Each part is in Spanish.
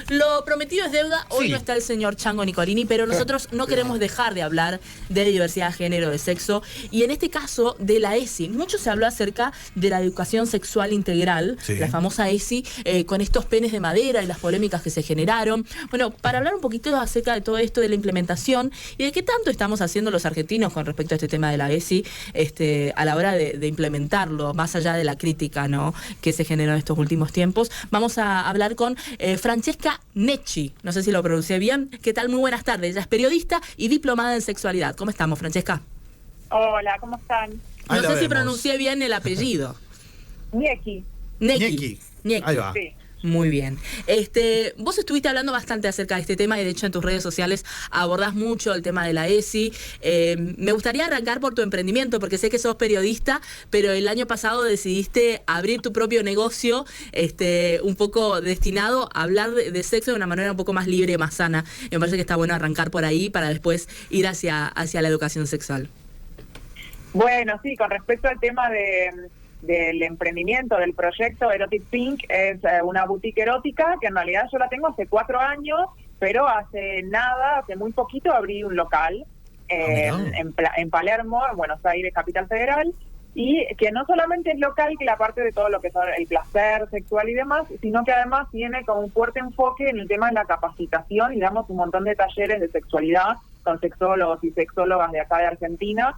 Lo prometido es deuda. Hoy Sí. no está el señor Chango Nicolini, pero nosotros no queremos dejar de hablar de diversidad de género, de sexo, y en este caso de la ESI. Mucho se habló acerca de la educación sexual integral, Sí. la famosa ESI, con estos penes de madera y las polémicas que se generaron. Bueno, para hablar un poquito acerca de todo esto, de la implementación y de qué tanto estamos haciendo los argentinos con respecto a este tema de la ESI, a la hora de implementarlo, más allá de la crítica, ¿no?, que se generó en estos últimos tiempos. Vamos a hablar con Francesca Necci, no sé si lo pronuncié bien. ¿Qué tal? Muy buenas tardes. Ella es periodista y diplomada en sexualidad. ¿Cómo estamos, Francesca? Hola, ¿cómo están? Ahí No la sé si vemos. pronuncié bien el apellido. Nieki. Necci. Necci. Ahí va. Sí. Muy bien. Vos estuviste hablando bastante acerca de este tema y de hecho en tus redes sociales abordás mucho el tema de la ESI. Me gustaría arrancar por tu emprendimiento porque sé que sos periodista, pero el año pasado decidiste abrir tu propio negocio, un poco destinado a hablar de sexo de una manera un poco más libre y más sana. Me parece que está bueno arrancar por ahí para después ir hacia la educación sexual. Bueno, sí, con respecto al tema del emprendimiento, del proyecto Erotic Pink, es una boutique erótica que en realidad yo la tengo hace 4 años, pero hace muy poquito abrí un local en Palermo, en Buenos Aires, Capital Federal, y que no solamente es local, que la parte de todo lo que es el placer sexual y demás, sino que además tiene como un fuerte enfoque en el tema de la capacitación y damos un montón de talleres de sexualidad con sexólogos y sexólogas de acá de Argentina,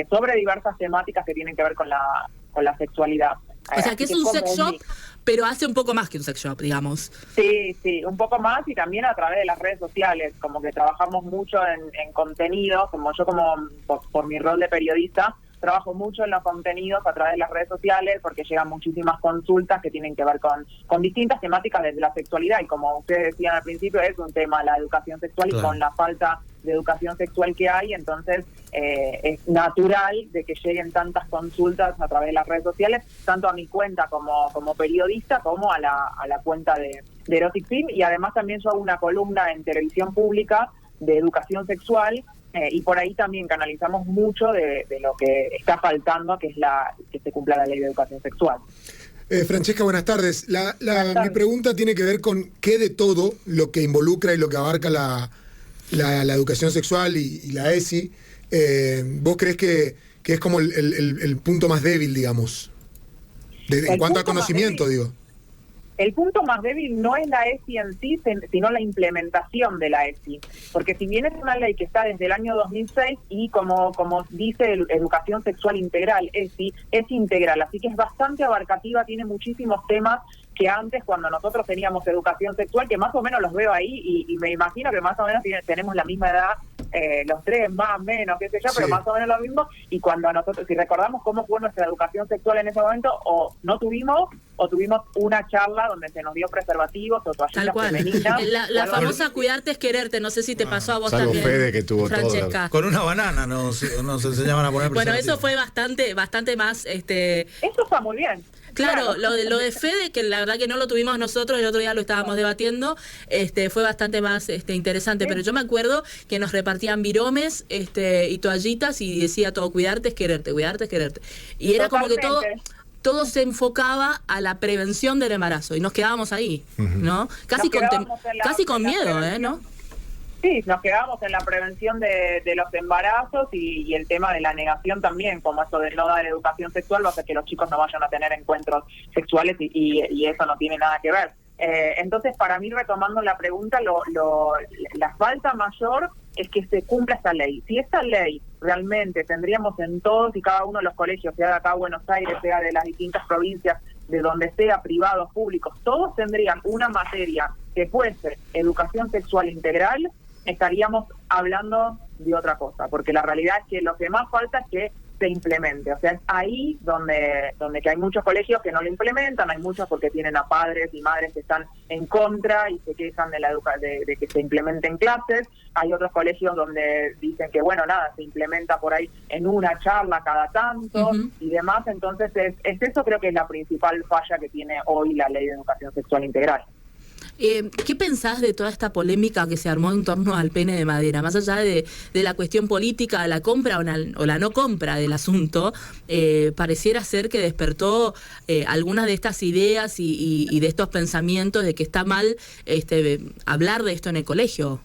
sobre diversas temáticas que tienen que ver con la sexualidad. O sea, que es un sex shop, pero hace un poco más que un sex shop, digamos. Sí, un poco más, y también a través de las redes sociales, como que trabajamos mucho en contenidos, como yo por mi rol de periodista, trabajo mucho en los contenidos a través de las redes sociales porque llegan muchísimas consultas que tienen que ver con distintas temáticas desde la sexualidad, y como ustedes decían al principio, es un tema la educación sexual. Claro. Y con la falta de educación sexual que hay, entonces es natural de que lleguen tantas consultas a través de las redes sociales, tanto a mi cuenta como periodista, como a la cuenta de Erotic Pink, y además también yo hago una columna en televisión pública de educación sexual, y por ahí también canalizamos mucho de lo que está faltando, que es que se cumpla la ley de educación sexual. Francesca, buenas tardes. Mi pregunta tiene que ver con qué de todo lo que involucra y lo que abarca la educación sexual y la ESI, ¿vos crees que es como el punto más débil, digamos? En cuanto a conocimiento, digo. El punto más débil no es la ESI en sí, sino la implementación de la ESI. Porque si bien es una ley que está desde el año 2006 y como dice Educación Sexual Integral, ESI, es integral, así que es bastante abarcativa, tiene muchísimos temas que antes, cuando nosotros teníamos educación sexual, que más o menos los veo ahí, y me imagino que más o menos tenemos la misma edad, los tres, más, menos, qué sé yo, pero más o menos lo mismo, y cuando nosotros, si recordamos cómo fue nuestra educación sexual en ese momento, o no tuvimos, o tuvimos una charla donde se nos dio preservativos o toallitas femeninas. La famosa cuidarte es quererte, no sé si te pasó a vos salvo también, Fede, que tuvo Francesca. Con una banana nos enseñaban a poner Bueno, preservativo. eso fue bastante más... Eso está muy bien. Claro, lo de Fede, que la verdad que no lo tuvimos nosotros, el otro día lo estábamos debatiendo, fue bastante más interesante, pero yo me acuerdo que nos repartían viromes y toallitas y decía todo, cuidarte es quererte, cuidarte es quererte. Y era Totalmente. como que todo se enfocaba a la prevención del embarazo y nos quedábamos ahí, ¿no? Casi con miedo, ¿no? Sí, nos quedamos en la prevención de los embarazos y el tema de la negación también, como eso de no dar educación sexual, va a hacer que los chicos no vayan a tener encuentros sexuales y eso no tiene nada que ver. Entonces, para mí, retomando la pregunta, la falta mayor es que se cumpla esta ley. Si esta ley realmente tendríamos en todos y cada uno de los colegios, sea de acá Buenos Aires, sea de las distintas provincias, de donde sea, privados, públicos, todos tendrían una materia que fuese educación sexual integral, estaríamos hablando de otra cosa, porque la realidad es que lo que más falta es que se implemente. O sea, es ahí donde que hay muchos colegios que no lo implementan, hay muchos porque tienen a padres y madres que están en contra y se quejan de que se implementen clases. Hay otros colegios donde dicen que, bueno, nada, se implementa por ahí en una charla cada tanto y demás. Entonces, es eso creo que es la principal falla que tiene hoy la Ley de Educación Sexual Integral. ¿Qué pensás de toda esta polémica que se armó en torno al pene de madera? Más allá de la cuestión política, de la compra o la no compra del asunto, pareciera ser que despertó algunas de estas ideas y de estos pensamientos de que está mal hablar de esto en el colegio.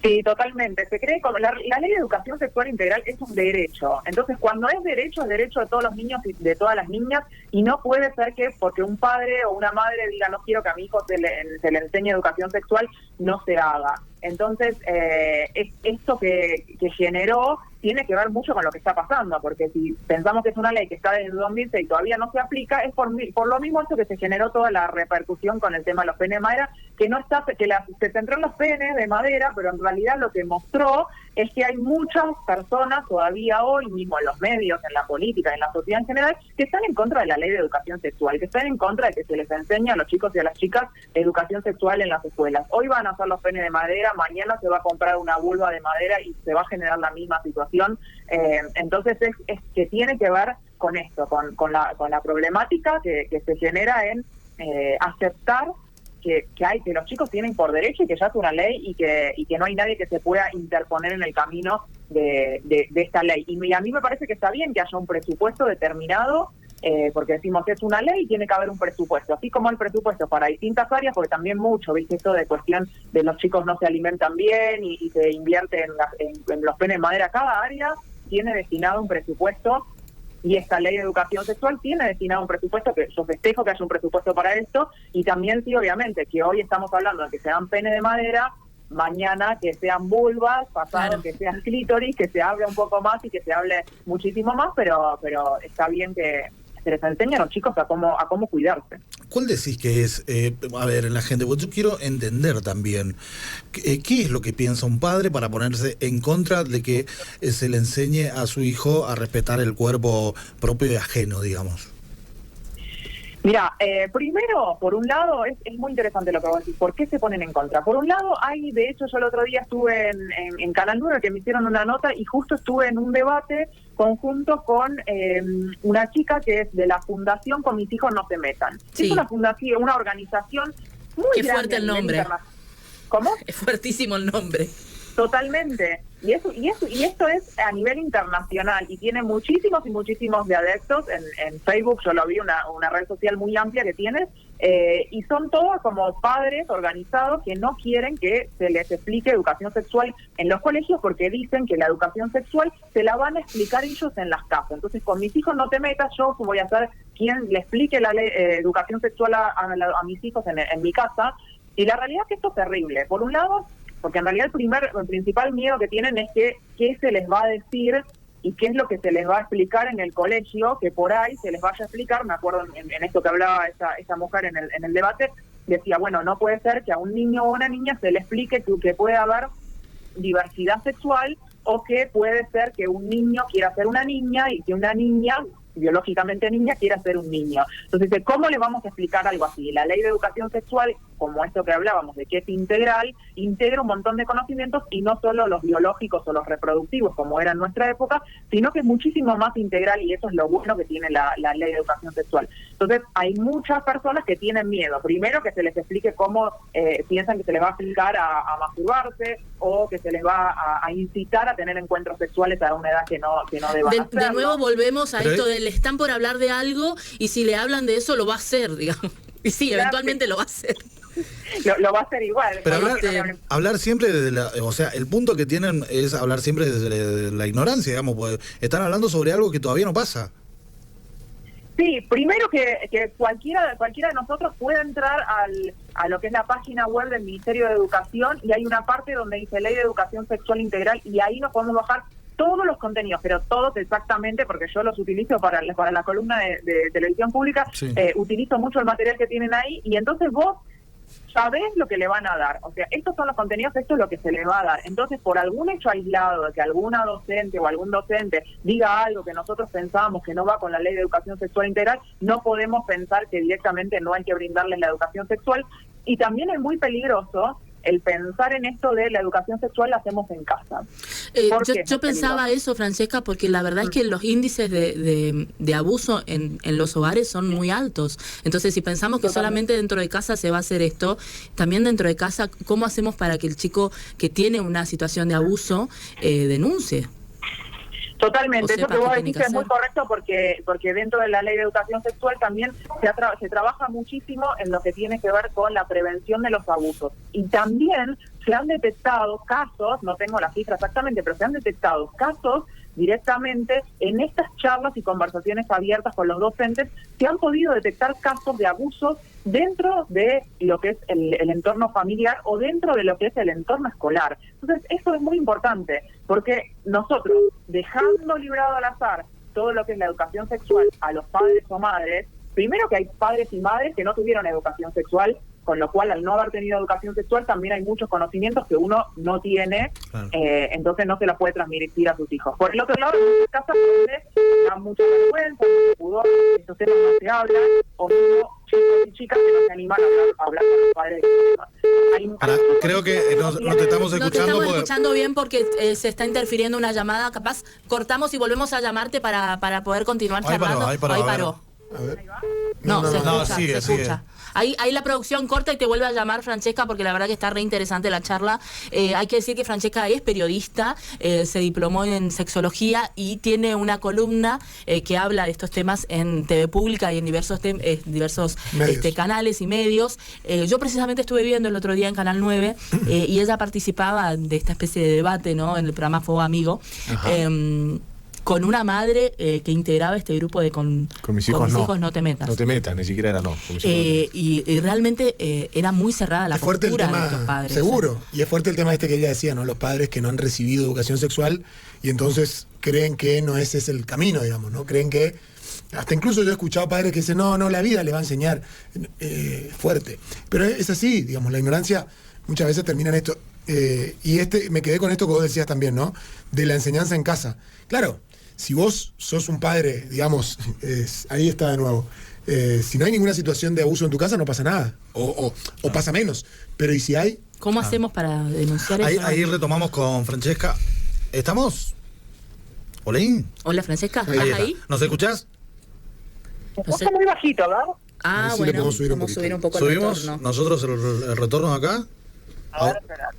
Sí, totalmente. Se cree como la ley de educación sexual integral es un derecho. Entonces, cuando es derecho de todos los niños y de todas las niñas, y no puede ser que porque un padre o una madre diga no quiero que a mi hijo se le enseñe educación sexual, no se haga. Entonces, esto que generó tiene que ver mucho con lo que está pasando, porque si pensamos que es una ley que está desde 2006 y todavía no se aplica, es por lo mismo eso que se generó toda la repercusión con el tema de los penes de madera, que no está, se centró en los penes de madera, pero en realidad lo que mostró es que hay muchas personas todavía hoy mismo en los medios, en la política, en la sociedad en general, que están en contra de la ley de educación sexual, que están en contra de que se les enseñe a los chicos y a las chicas educación sexual en las escuelas. Hoy van a hacer los penes de madera, mañana se va a comprar una vulva de madera y se va a generar la misma situación. Entonces es que tiene que ver con esto, con la problemática que se genera en aceptar que los chicos tienen por derecho y que ya es una ley y que no hay nadie que se pueda interponer en el camino de esta ley. Y a mí me parece que está bien que haya un presupuesto determinado, porque decimos que es una ley y tiene que haber un presupuesto, así como el presupuesto para distintas áreas, porque también mucho, ¿viste? Esto de cuestión de los chicos no se alimentan bien y se invierte en los penes de madera. Cada área tiene destinado un presupuesto. Y esta ley de educación sexual tiene destinado un presupuesto, que yo festejo que haya un presupuesto para esto, y también sí, obviamente, que hoy estamos hablando de que sean penes de madera, mañana que sean vulvas, pasado claro, que sean clítoris, que se hable un poco más y que se hable muchísimo más, pero está bien que se les enseñe a los chicos a cómo cuidarse. ¿Cuál decís que es, a ver, en la gente? Porque yo quiero entender también, ¿qué es lo que piensa un padre para ponerse en contra de que se le enseñe a su hijo a respetar el cuerpo propio y ajeno, digamos? Mira, primero, por un lado, es muy interesante lo que vos decís. ¿Por qué se ponen en contra? Por un lado, de hecho, yo el otro día estuve en Canal 9, que me hicieron una nota, y justo estuve en un debate conjunto con una chica que es de la Fundación Con Mis Hijos No Se Metan. Sí. Es una fundación, una organización muy grande. Qué fuerte el nombre. ¿Cómo? Es fuertísimo el nombre. Totalmente. Y esto es a nivel internacional y tiene muchísimos y muchísimos de adeptos en Facebook. Yo lo vi, una red social muy amplia que tiene, y son todos como padres organizados que no quieren que se les explique educación sexual en los colegios porque dicen que la educación sexual se la van a explicar ellos en las casas. Entonces, con mis hijos no te metas, yo voy a ser quien le explique la educación sexual a mis hijos en mi casa. Y la realidad es que esto es terrible. Por un lado, porque en realidad el principal miedo que tienen es que qué se les va a decir y qué es lo que se les va a explicar en el colegio, que por ahí se les vaya a explicar. Me acuerdo en esto que hablaba esa mujer en el debate, decía, bueno, no puede ser que a un niño o una niña se le explique que puede haber diversidad sexual, o que puede ser que un niño quiera ser una niña y que una niña, biológicamente niña, quiera ser un niño. Entonces, ¿cómo le vamos a explicar algo así? La ley de educación sexual, como esto que hablábamos, de que es integral, integra un montón de conocimientos, y no solo los biológicos o los reproductivos, como era en nuestra época, sino que es muchísimo más integral, y eso es lo bueno que tiene la ley de educación sexual. Entonces, hay muchas personas que tienen miedo. Primero, que se les explique cómo piensan que se les va a explicar a masturbarse, o que se les va a incitar a tener encuentros sexuales a una edad que no deban hacerlo. De nuevo volvemos a esto le están por hablar de algo, y si le hablan de eso lo va a hacer, digamos. Y sí, claro, eventualmente lo va a hacer. Lo va a hacer igual. Pero hablar siempre desde o sea, el punto que tienen es hablar siempre desde la ignorancia, digamos, pues están hablando sobre algo que todavía no pasa. Sí, primero que cualquiera de nosotros puede entrar a lo que es la página web del Ministerio de Educación, y hay una parte donde dice Ley de Educación Sexual Integral, y ahí nos podemos bajar todos los contenidos, pero todos exactamente, porque yo los utilizo para la columna de televisión pública. Sí. Utilizo mucho el material que tienen ahí, y entonces vos sabés lo que le van a dar. O sea, estos son los contenidos, esto es lo que se le va a dar. Entonces, por algún hecho aislado de que alguna docente o algún docente diga algo que nosotros pensábamos que no va con la Ley de Educación Sexual Integral, no podemos pensar que directamente no hay que brindarles la educación sexual. Y también es muy peligroso el pensar en esto de la educación sexual la hacemos en casa. Yo pensaba eso, Francesca, porque la verdad es que los índices de abuso en los hogares son muy altos. Entonces, si pensamos que solamente dentro de casa se va a hacer esto, también dentro de casa, ¿cómo hacemos para que el chico que tiene una situación de abuso denuncie? Totalmente, eso que vos decís es muy correcto porque dentro de la ley de educación sexual también se trabaja muchísimo en lo que tiene que ver con la prevención de los abusos. Y también se han detectado casos, no tengo la cifra exactamente, pero se han detectado casos directamente en estas charlas y conversaciones abiertas con los docentes, se han podido detectar casos de abusos dentro de lo que es el entorno familiar o dentro de lo que es el entorno escolar. Entonces, eso es muy importante, porque nosotros, dejando librado al azar todo lo que es la educación sexual a los padres o madres, primero que hay padres y madres que no tuvieron educación sexual, con lo cual al no haber tenido educación sexual también hay muchos conocimientos que uno no tiene, claro. Entonces no se los puede transmitir a sus hijos. Por el otro lado, en muchas casas donde da mucha vergüenza, mucho pudor, estos temas no se hablan, o mismo chicos y chicas que no se animan a hablar con los padres de estos temas. Creo que no te estamos escuchando. No te estamos escuchando bien porque se está interfiriendo una llamada, capaz cortamos y volvemos a llamarte para poder continuar charlando. Ahí paró. A ver. No, se escucha. Ahí la producción corta y te vuelve a llamar, Francesca, porque la verdad que está re interesante la charla. Hay que decir que Francesca es periodista, se diplomó en sexología y tiene una columna que habla de estos temas en TV Pública y en diversos canales y medios. Yo precisamente estuve viendo el otro día en Canal 9 y ella participaba de esta especie de debate, ¿no?, en el programa Fuego Amigo. Con una madre que integraba este grupo de con mis hijos no te metas. No te metas, ni siquiera era no. Y realmente era muy cerrada la postura de estos padres. Seguro. Y es fuerte el tema que ella decía, ¿no? Los padres que no han recibido educación sexual y entonces creen que no ese es el camino, digamos, ¿no? Creen que... Hasta incluso yo he escuchado padres que dicen, no, la vida le va a enseñar. Fuerte. Pero es así, digamos, la ignorancia muchas veces termina en esto. Y me quedé con esto que vos decías también, ¿no? De la enseñanza en casa. Claro. Si vos sos un padre, digamos, ahí está de nuevo, si no hay ninguna situación de abuso en tu casa, no pasa nada, o pasa menos, pero ¿y si hay? ¿Cómo hacemos para denunciar eso? Ahí retomamos con Francesca. ¿Estamos? ¿Olaín? Hola, Francesca, ¿estás ahí? ¿Nos escuchás? Está muy bajito, ¿verdad? Bueno, vamos a subir un poco el retorno. ¿Subimos nosotros el retorno acá? A ver, espera.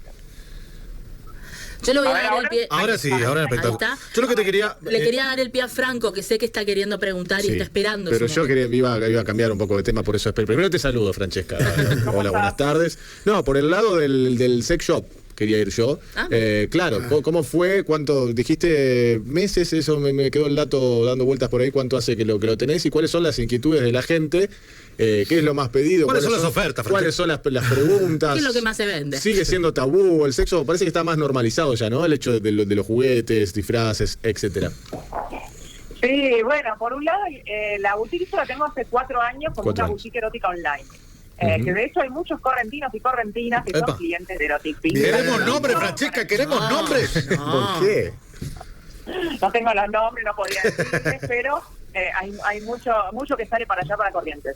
Yo le voy a dar el pie. Ahora sí, ahora en espectáculo. Yo lo que te quería... Le quería dar el pie a Franco, que sé que está queriendo preguntar y está esperando. Pero yo iba a cambiar un poco de tema, por eso. Primero te saludo, Francesca. Hola, buenas tardes. No, por el lado del sex shop quería ir yo. Claro, ¿cómo fue? ¿Cuánto? Dijiste meses, eso me quedó el dato dando vueltas por ahí. ¿Cuánto hace que lo tenés? ¿Y cuáles son las inquietudes de la gente? ¿Qué es lo más pedido? ¿Cuáles son las ofertas? ¿Cuáles son las preguntas? ¿Qué es lo que más se vende? Sigue siendo tabú, el sexo parece que está más normalizado ya, ¿no? El hecho de los juguetes, disfraces, etcétera. Sí, bueno, por un lado, la boutique la tengo hace 4 años con una boutique erótica online. Que de hecho hay muchos correntinos y correntinas que son clientes de Erotic Pink. Queremos nombres, Francesca, queremos nombres. ¿Por qué? No tengo los nombres, no podría decirles, pero hay mucho que sale para allá, para Corrientes.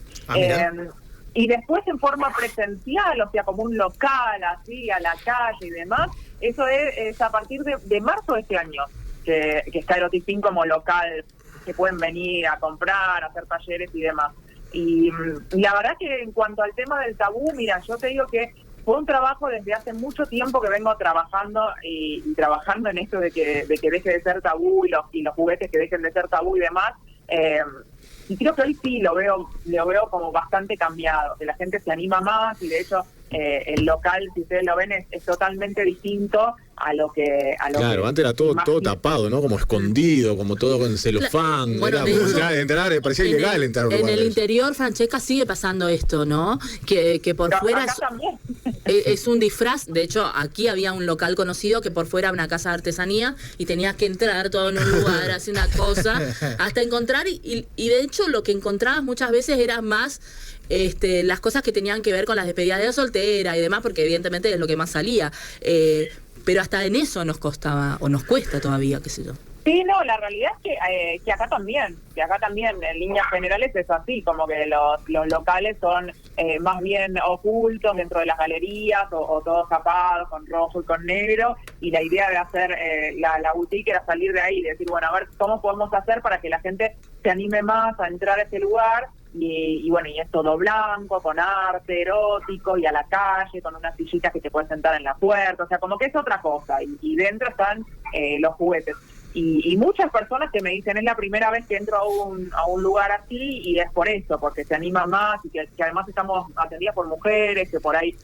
Y después en forma presencial, o sea, como un local, así, a la calle y demás, eso es a partir de marzo de este año, que está Erotic Pink como local, que pueden venir a comprar, a hacer talleres y demás. Y la verdad que en cuanto al tema del tabú, mira, yo te digo que fue un trabajo desde hace mucho tiempo que vengo trabajando y trabajando en esto de que deje de ser tabú y los juguetes que dejen de ser tabú y demás. Y creo que hoy sí lo veo como bastante cambiado, que la gente se anima más y de hecho el local, si ustedes lo ven, es totalmente distinto a lo que... Claro, antes era todo tapado, ¿no? Como escondido, como todo con celofán. Bueno, parecía ilegal entrar a un lugar. En el interior, Francesca, sigue pasando esto, ¿no? Que por fuera es un disfraz. De hecho, aquí había un local conocido que por fuera era una casa de artesanía y tenías que entrar todo en un lugar, hacer una cosa, hasta encontrar. Y de hecho, lo que encontrabas muchas veces era más... las cosas que tenían que ver con las despedidas de soltera y demás, porque evidentemente es lo que más salía. Pero hasta en eso nos costaba, o nos cuesta todavía, qué sé yo. Sí, no, la realidad es que acá también en líneas generales es así, como que los locales son más bien ocultos dentro de las galerías o todos tapados con rojo y con negro, y la idea de hacer la boutique era salir de ahí y decir, bueno, a ver cómo podemos hacer para que la gente se anime más a entrar a ese lugar. Y bueno, y es todo blanco, con arte erótico y a la calle, con unas sillitas que te puedes sentar en la puerta, o sea, como que es otra cosa, y dentro están los juguetes. Y muchas personas que me dicen, es la primera vez que entro a un lugar así, y es por eso, porque se anima más, y que además estamos atendidas por mujeres, que por ahí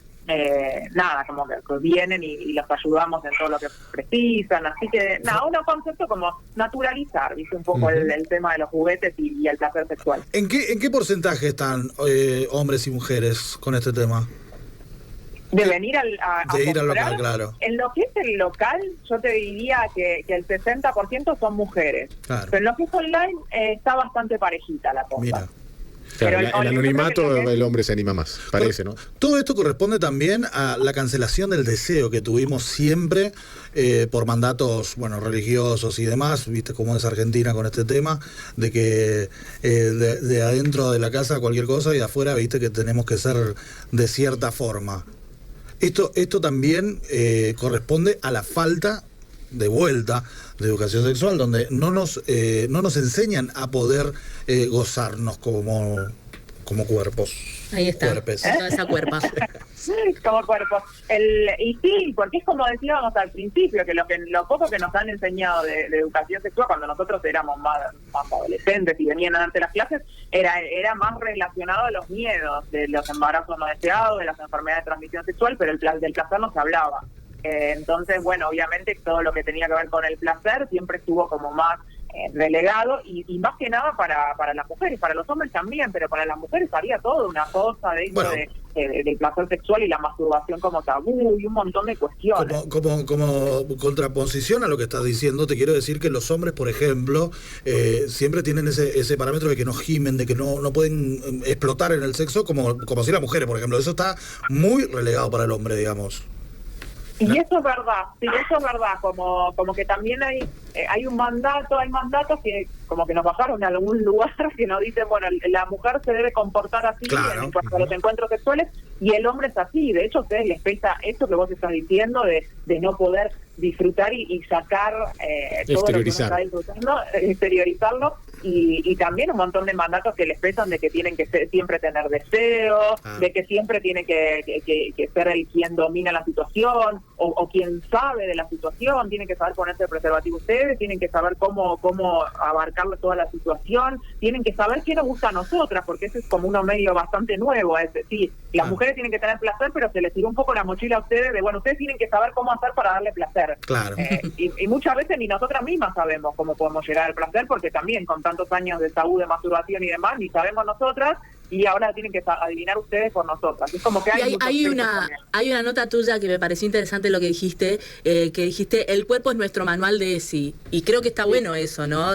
nada, como que vienen y los ayudamos en todo lo que precisan, así que nada, un concepto como naturalizar, ¿viste? Un poco el tema de los juguetes y el placer sexual. ¿En qué porcentaje están hombres y mujeres con este tema? De venir a ir al comprar, local, claro. En lo que es el local, yo te diría que el 60% son mujeres. Claro. Pero en lo que es online está bastante parejita la cosa. Mira. Claro, Pero el anonimato el hombre se anima más, parece, ¿no? Todo esto corresponde también a la cancelación del deseo que tuvimos siempre por mandatos, bueno, religiosos y demás, viste cómo es Argentina con este tema, de que de adentro de la casa cualquier cosa y de afuera, viste que tenemos que ser de cierta forma. Esto también corresponde a la falta de vuelta de educación sexual, donde no nos enseñan a poder gozarnos como cuerpos. Ahí está, Cuerpes. toda esa cuerpa. Como cuerpo. Y sí, porque es como decíamos al principio, que lo poco que nos han enseñado de educación sexual cuando nosotros éramos más adolescentes y venían a darte las clases, era más relacionado a los miedos de los embarazos no deseados, de las enfermedades de transmisión sexual, pero del placer no se hablaba. Entonces, bueno, obviamente todo lo que tenía que ver con el placer siempre estuvo como más relegado, y más que nada para las mujeres, para los hombres también, pero para las mujeres había toda una cosa dentro del placer sexual y la masturbación como tabú y un montón de cuestiones. Como contraposición a lo que estás diciendo, te quiero decir que los hombres, por ejemplo, siempre tienen ese parámetro de que no gimen, de que no pueden explotar en el sexo como si las mujeres, por ejemplo. Eso está muy relegado para el hombre, digamos. Y eso es verdad, sí, eso es verdad, como que también hay mandatos que como que nos bajaron a algún lugar que nos dicen, bueno, la mujer se debe comportar así, claro, en cuanto a los encuentros sexuales, y el hombre es así. De hecho, a ustedes les pesa esto que vos estás diciendo de no poder disfrutar y sacar todo lo que uno está disfrutando, exteriorizarlo, y también un montón de mandatos que les pesan de que tienen que siempre tener deseo, de que siempre tiene que ser el quien domina la situación o quien sabe de la situación, tienen que saber ponerse el preservativo ustedes, tienen que saber cómo abarcar toda la situación, tienen que saber qué nos gusta a nosotras, porque ese es como uno medio bastante nuevo, es decir, las mujeres tienen que tener placer, pero se les tiró un poco la mochila a ustedes de, bueno, ustedes tienen que saber cómo hacer para darle placer. Claro. Y muchas veces ni nosotras mismas sabemos cómo podemos llegar al placer, porque también con tantos años de tabú de masturbación y demás, ni sabemos nosotras, y ahora tienen que adivinar ustedes por nosotras. Es como que hay una nota tuya que me pareció interesante lo que dijiste, el cuerpo es nuestro manual de ESI, y creo que está bueno eso, ¿no?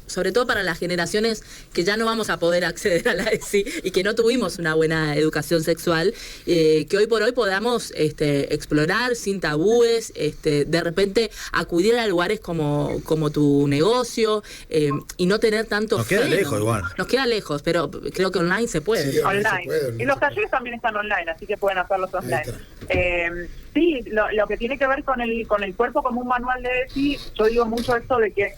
Sobre todo para las generaciones que ya no vamos a poder acceder a la ESI y que no tuvimos una buena educación sexual, que hoy por hoy podamos explorar sin tabúes, de repente acudir a lugares como tu negocio, y no tener tanto Nos queda lejos igual. Nos queda lejos, pero creo que online se puede. Sí, online. se puede, Y los talleres también están online, así que pueden hacerlos online. Sí, lo que tiene que ver con el cuerpo como un manual de ESI, yo digo mucho esto de que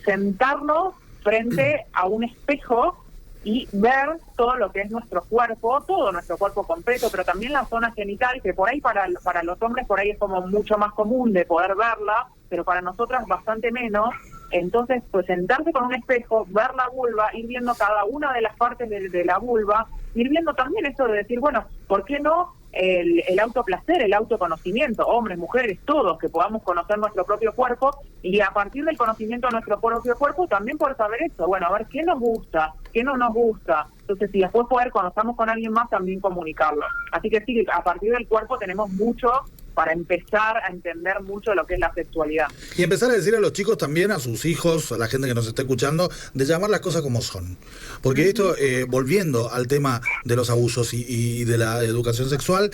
sentarnos frente a un espejo y ver todo lo que es nuestro cuerpo completo, pero también la zona genital, que por ahí para los hombres por ahí es como mucho más común de poder verla, pero para nosotras bastante menos. Entonces, pues sentarse con un espejo, ver la vulva, ir viendo cada una de las partes de la vulva, ir viendo también esto de decir, bueno, ¿por qué no el autoplacer, el autoconocimiento, hombres, mujeres, todos, que podamos conocer nuestro propio cuerpo, y a partir del conocimiento de nuestro propio cuerpo también poder saber esto, bueno, a ver qué nos gusta, qué no nos gusta, entonces si después poder, cuando estamos con alguien más, también comunicarlo. Así que sí, a partir del cuerpo tenemos mucho para empezar a entender mucho lo que es la sexualidad. Y empezar a decir a los chicos también, a sus hijos, a la gente que nos está escuchando, de llamar las cosas como son. Porque esto, volviendo al tema de los abusos y de la educación sexual,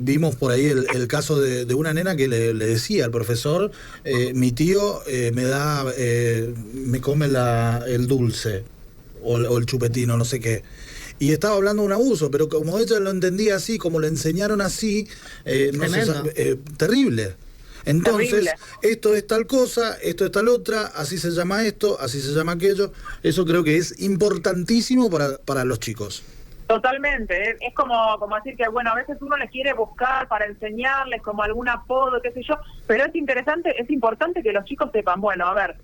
vimos por ahí el caso de una nena que le decía al profesor, mi tío me come el dulce o el chupetino, no sé qué. Y estaba hablando de un abuso, pero como ella lo entendía así, como le enseñaron así, terrible. Entonces, terrible. Esto es tal cosa, esto es tal otra, así se llama esto, así se llama aquello. Eso creo que es importantísimo para los chicos. Totalmente, es como decir que, bueno, a veces uno les quiere buscar para enseñarles como algún apodo, qué sé yo, pero es importante que los chicos sepan, bueno, a ver,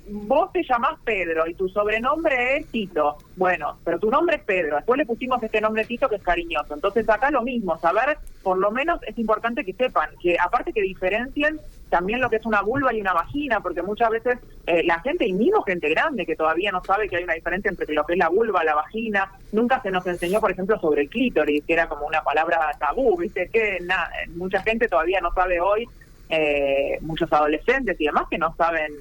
vos te llamás Pedro y tu sobrenombre es Tito, bueno, pero tu nombre es Pedro, después le pusimos este nombre Tito que es cariñoso, entonces acá lo mismo, saber, por lo menos es importante que sepan, que aparte que diferencien también lo que es una vulva y una vagina, porque muchas veces la gente, y mismo gente grande, que todavía no sabe que hay una diferencia entre lo que es la vulva, la vagina, nunca se nos enseñó, por ejemplo, sobre el clítoris, que era como una palabra tabú, ¿viste? Que mucha gente todavía no sabe hoy, muchos adolescentes y demás que no saben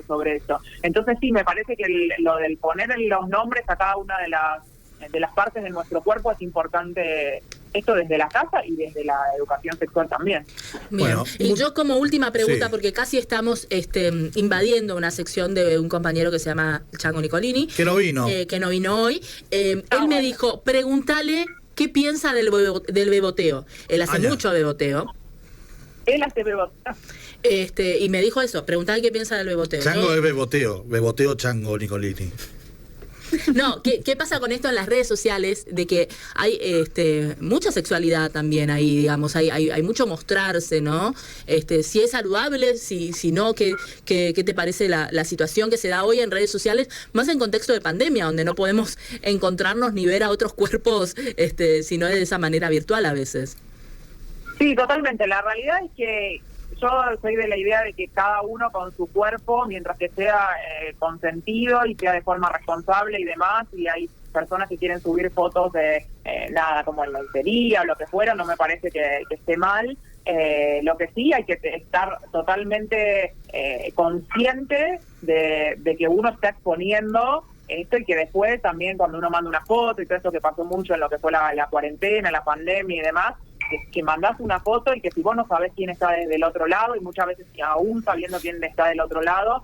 sobre esto. Entonces sí, me parece que lo del poner los nombres a cada una de las partes de nuestro cuerpo es importante, esto desde la casa y desde la educación sexual también. Bien. Bueno, y yo como última pregunta, sí, porque casi estamos invadiendo una sección de un compañero que se llama Chango Nicolini. Que no vino. Que no vino hoy. Él me dijo, pregúntale qué piensa del beboteo. Él hace mucho beboteo. Él hace beboteo. Y me dijo eso, preguntale qué piensa del beboteo. Chango, ¿no? Es beboteo Chango Nicolini. No, ¿qué pasa con esto en las redes sociales? De que hay mucha sexualidad también ahí, digamos, hay mucho mostrarse, ¿no? Si es saludable, si no, ¿qué te parece la situación que se da hoy en redes sociales, más en contexto de pandemia, donde no podemos encontrarnos ni ver a otros cuerpos, sino de esa manera virtual a veces? Sí, totalmente. La realidad es que yo soy de la idea de que cada uno con su cuerpo, mientras que sea consentido y sea de forma responsable y demás, y hay personas que quieren subir fotos de nada como en lencería o lo que fuera, no me parece que esté mal. Lo que sí hay que estar totalmente consciente de que uno está exponiendo esto y que después también cuando uno manda una foto y todo eso que pasó mucho en lo que fue la cuarentena, la pandemia y demás, que mandás una foto y que si vos no sabés quién está del otro lado, y muchas veces aún sabiendo quién está del otro lado,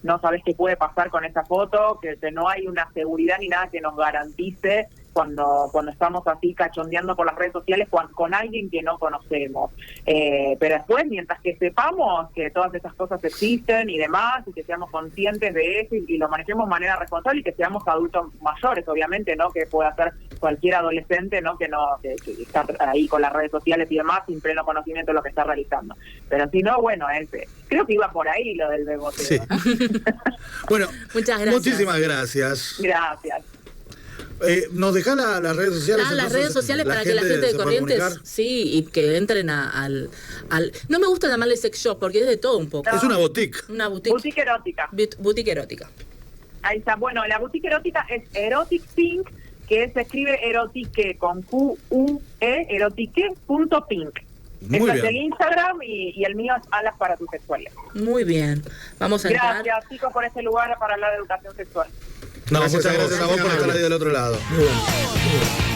no sabés qué puede pasar con esa foto, que no hay una seguridad ni nada que nos garantice cuando estamos así cachondeando por las redes sociales con alguien que no conocemos. Pero después, mientras que sepamos que todas esas cosas existen y demás, y que seamos conscientes de eso y lo manejemos de manera responsable y que seamos adultos mayores, obviamente, ¿no? Que pueda ser cualquier adolescente, ¿no? Que está ahí con las redes sociales y demás sin pleno conocimiento de lo que está realizando. Pero si no, bueno, creo que iba por ahí lo del beboteo. Sí. Bueno, muchas gracias. Muchísimas gracias. Gracias. ¿Nos dejan las redes sociales? Las redes sociales para que la gente de Corrientes, sí, y que entren al... No me gusta llamarle sex shop porque es de todo un poco. No. Es una boutique. Una boutique. Boutique erótica. Boutique erótica. Ahí está. Bueno, la boutique erótica es Erotic Pink, que se escribe erotique con Q-U-E, erotique.pink. Este es el Instagram y el mío es Alas para tu sexualidad. Muy bien. Vamos a entrar. Gracias, chicos, por este lugar para hablar de educación sexual. No, muchas gracias a vos por estar ahí del otro lado. Muy bien.